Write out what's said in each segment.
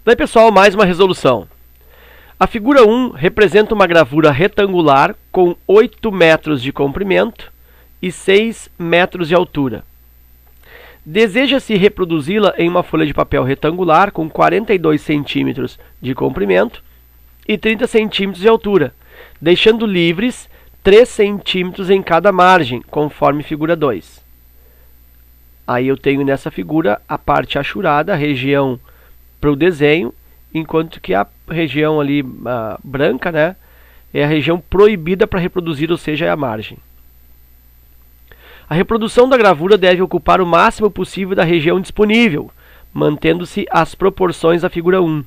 Daí, pessoal, mais uma resolução. A figura 1 representa uma gravura retangular com 8 metros de comprimento e 6 metros de altura. Deseja-se reproduzi-la em uma folha de papel retangular com 42 centímetros de comprimento e 30 centímetros de altura, deixando livres 3 centímetros em cada margem, conforme figura 2. Aí eu tenho nessa figura a parte achurada, a região para o desenho, enquanto que a região ali branca, né, é a região proibida para reproduzir, ou seja, é a margem. A reprodução da gravura deve ocupar o máximo possível da região disponível, mantendo-se as proporções da figura 1.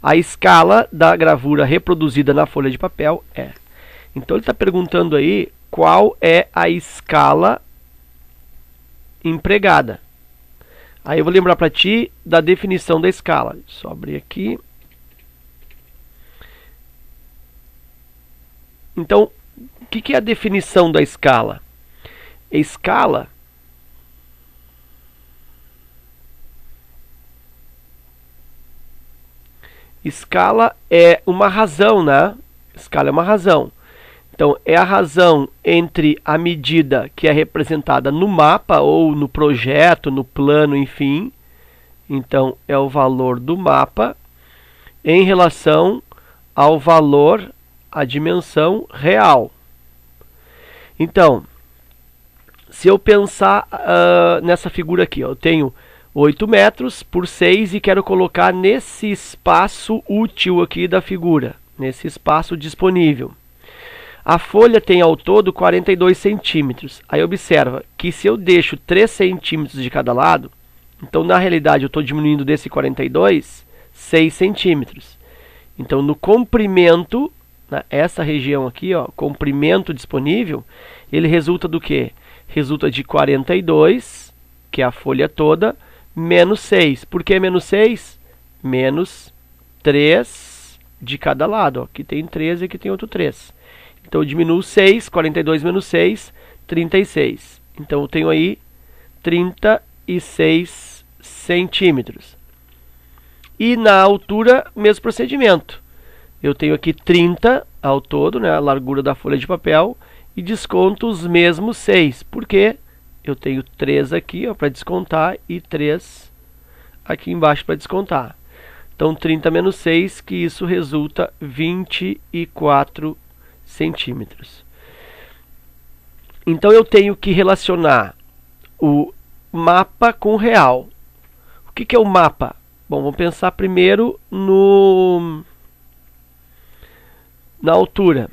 A escala da gravura reproduzida na folha de papel é... Então ele está perguntando aí qual é a escala empregada. Aí eu vou lembrar para ti da definição da escala. Só abrir aqui. Então, o que é a definição da escala? Escala é uma razão, né? Escala é uma razão. Então, é a razão entre a medida que é representada no mapa ou no projeto, no plano, enfim. Então, é o valor do mapa em relação ao valor, a dimensão real. Então, se eu pensar nessa figura aqui, ó, eu tenho 8 metros por 6 e quero colocar nesse espaço útil aqui da figura, nesse espaço disponível. A folha tem ao todo 42 centímetros. Aí observa que se eu deixo 3 centímetros de cada lado, então na realidade eu estou diminuindo desse 42, 6 centímetros. Então no comprimento, essa região aqui, ó, comprimento disponível, ele resulta do quê? Resulta de 42, que é a folha toda, menos 6. Por que menos 6? Menos 3 de cada lado. Ó. Aqui tem 3 e aqui tem outro 3. Então eu diminuo 6, 42 menos 6, 36. Então eu tenho aí 36 centímetros. E na altura, mesmo procedimento. Eu tenho aqui 30 ao todo, né, a largura da folha de papel, e desconto os mesmos 6. Por quê? Eu tenho 3 aqui para descontar e 3 aqui embaixo para descontar. Então 30 menos 6, que isso resulta 24 centímetros. Então eu tenho que relacionar o mapa com o real. O que é o mapa? Bom, vamos pensar primeiro na altura.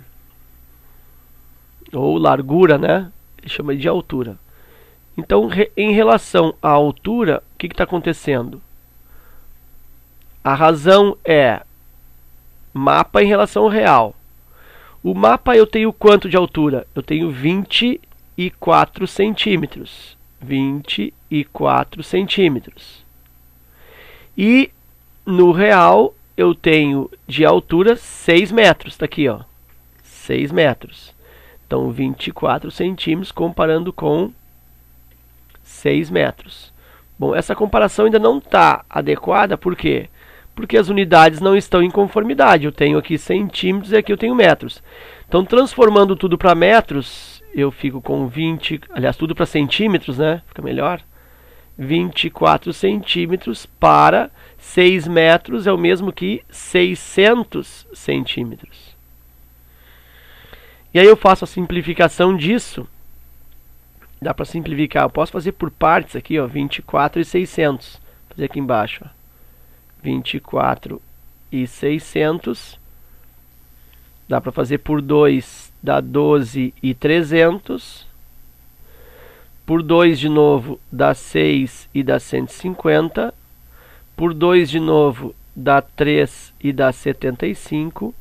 Ou largura, né? Chama de altura. Então, em relação à altura, o que está acontecendo? A razão é mapa em relação ao real. O mapa eu tenho quanto de altura? Eu tenho 24 centímetros. 24 centímetros. E no real eu tenho de altura 6 metros. Está aqui, ó. 6 metros. Então 24 centímetros comparando com 6 metros. Bom, essa comparação ainda não está adequada, por quê? Porque as unidades não estão em conformidade. Eu tenho aqui centímetros e aqui eu tenho metros. Então, transformando tudo para metros, eu fico com 20, aliás, tudo para centímetros, né? Fica melhor. 24 centímetros para 6 metros é o mesmo que 600 centímetros. E aí eu faço a simplificação disso. Dá para simplificar. Eu posso fazer por partes aqui, ó, 24 e 600. Vou fazer aqui embaixo, ó. 24 e 600. Dá para fazer por 2, dá 12 e 300. Por 2 de novo, dá 6 e dá 150. Por 2 de novo, dá 3 e dá 75.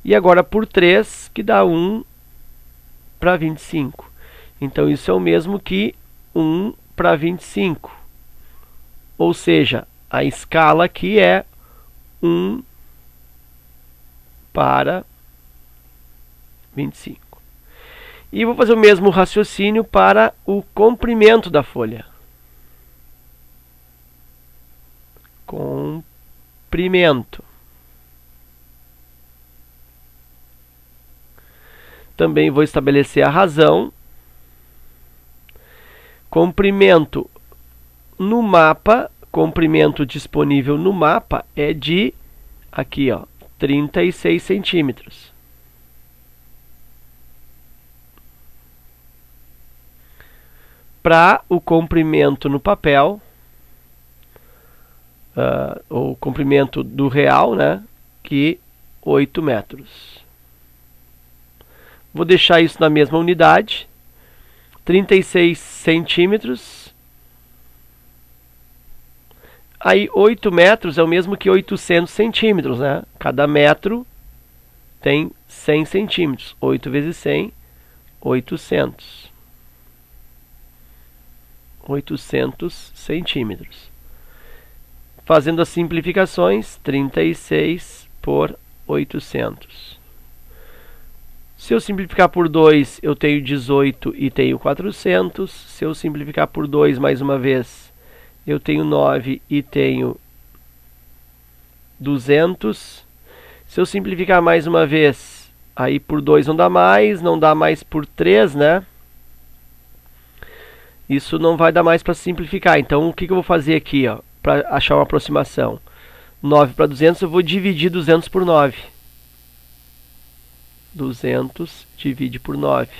E agora por 3, que dá 1 para 25. Então isso é o mesmo que 1 para 25. Ou seja, a escala aqui é 1 para 25. E vou fazer o mesmo raciocínio para o comprimento da folha. comprimento. Também vou estabelecer a razão. Comprimento no mapa, comprimento disponível no mapa é de, aqui ó, 36 centímetros. Para o comprimento no papel, o comprimento do real, né, que 8 metros. Vou deixar isso na mesma unidade, 36 centímetros. Aí 8 metros é o mesmo que 800 centímetros, né? Cada metro tem 100 centímetros. 8 vezes 100, 800. 800 centímetros. Fazendo as simplificações, 36 por 800. Se eu simplificar por 2, eu tenho 18 e tenho 400. Se eu simplificar por 2 mais uma vez, eu tenho 9 e tenho 200. Se eu simplificar mais uma vez, aí por 2 não dá mais por 3, né? Isso não vai dar mais para simplificar. Então, o que eu vou fazer aqui, para achar uma aproximação? 9 para 200, eu vou dividir 200 por 9. 200 divide por 9.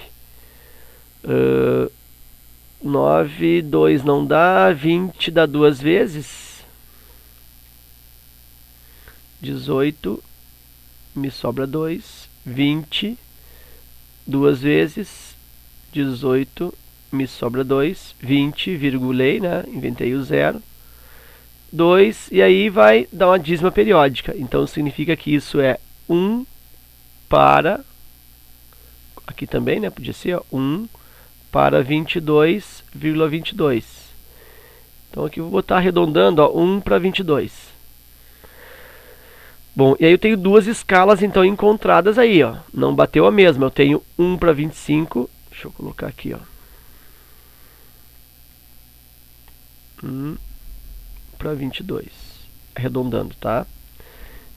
9, 2 não dá, 20 dá 2 vezes. 18, me sobra 2. 20, 2 vezes. 18, me sobra 2. 20, virgulei, né? Inventei o zero. 2, e aí vai dar uma dízima periódica. Então significa que isso é 1 para... Aqui também, né? Podia ser 1 para 22,22. Então aqui eu vou botar arredondando, 1 para 22. Bom, e aí eu tenho duas escalas então encontradas aí, ó. Não bateu a mesma. Eu tenho 1 para 25. Deixa eu colocar aqui, ó. 1 para 22. Arredondando, tá?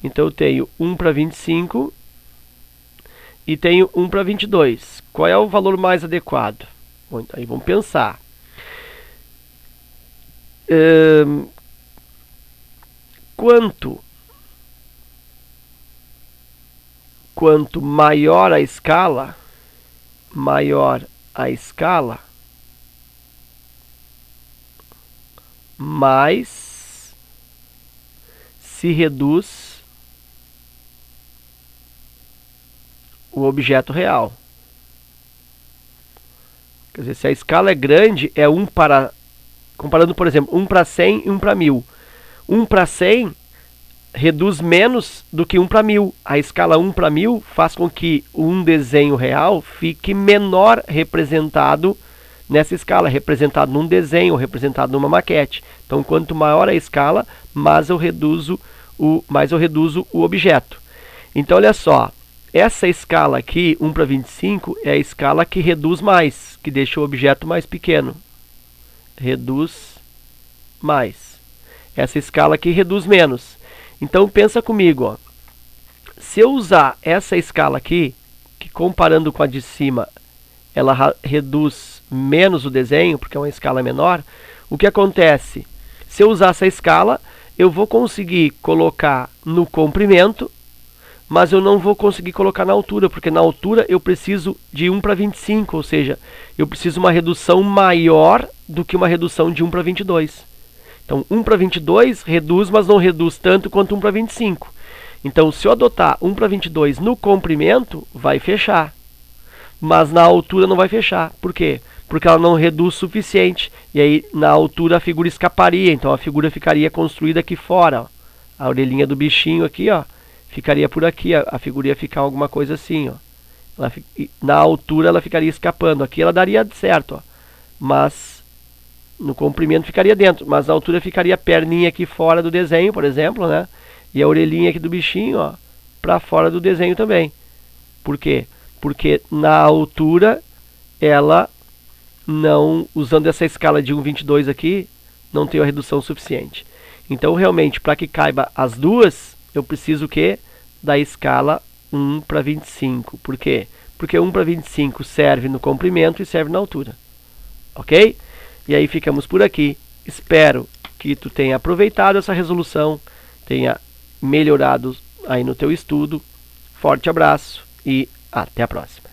Então eu tenho 1 para 25 e tenho 1 para 22. Qual é o valor mais adequado? Bom, aí vamos pensar. Quanto maior a escala, mais se reduz o objeto real. Quer dizer, se a escala é grande, é 1 para... Comparando, por exemplo, 1 para 100 e 1 para 1000. 1 para 100 reduz menos do que 1 para 1000. A escala 1 para 1000 faz com que um desenho real fique menor representado nessa escala, representado num desenho, representado numa maquete. Então, quanto maior a escala, mais eu reduzo o objeto. Então, olha só. Essa escala aqui, 1 para 25, é a escala que reduz mais, que deixa o objeto mais pequeno. Reduz mais. Essa escala aqui reduz menos. Então, pensa comigo, ó. Se eu usar essa escala aqui, que comparando com a de cima, ela reduz menos o desenho, porque é uma escala menor, o que acontece? Se eu usar essa escala, eu vou conseguir colocar no comprimento, mas eu não vou conseguir colocar na altura, porque na altura eu preciso de 1 para 25, ou seja, eu preciso de uma redução maior do que uma redução de 1 para 22. Então, 1 para 22 reduz, mas não reduz tanto quanto 1 para 25. Então, se eu adotar 1 para 22 no comprimento, vai fechar. Mas na altura não vai fechar. Por quê? Porque ela não reduz o suficiente. E aí, na altura, a figura escaparia. Então, a figura ficaria construída aqui fora. Ó. A orelhinha do bichinho aqui, ó. Ficaria por aqui, a figura ia ficar alguma coisa assim, ó. Na altura ela ficaria escapando, aqui ela daria certo, ó. Mas no comprimento ficaria dentro, mas na altura ficaria a perninha aqui fora do desenho, por exemplo, né? E a orelhinha aqui do bichinho, ó, para fora do desenho também. Por quê? Porque na altura ela não, usando essa escala de 1,22 aqui, não tem a redução suficiente. Então, realmente, para que caiba as duas, eu preciso o quê? Da escala 1:25. Por quê? Porque 1:25 serve no comprimento e serve na altura. Ok? E aí ficamos por aqui. Espero que tu tenha aproveitado essa resolução, tenha melhorado aí no teu estudo. Forte abraço e até a próxima.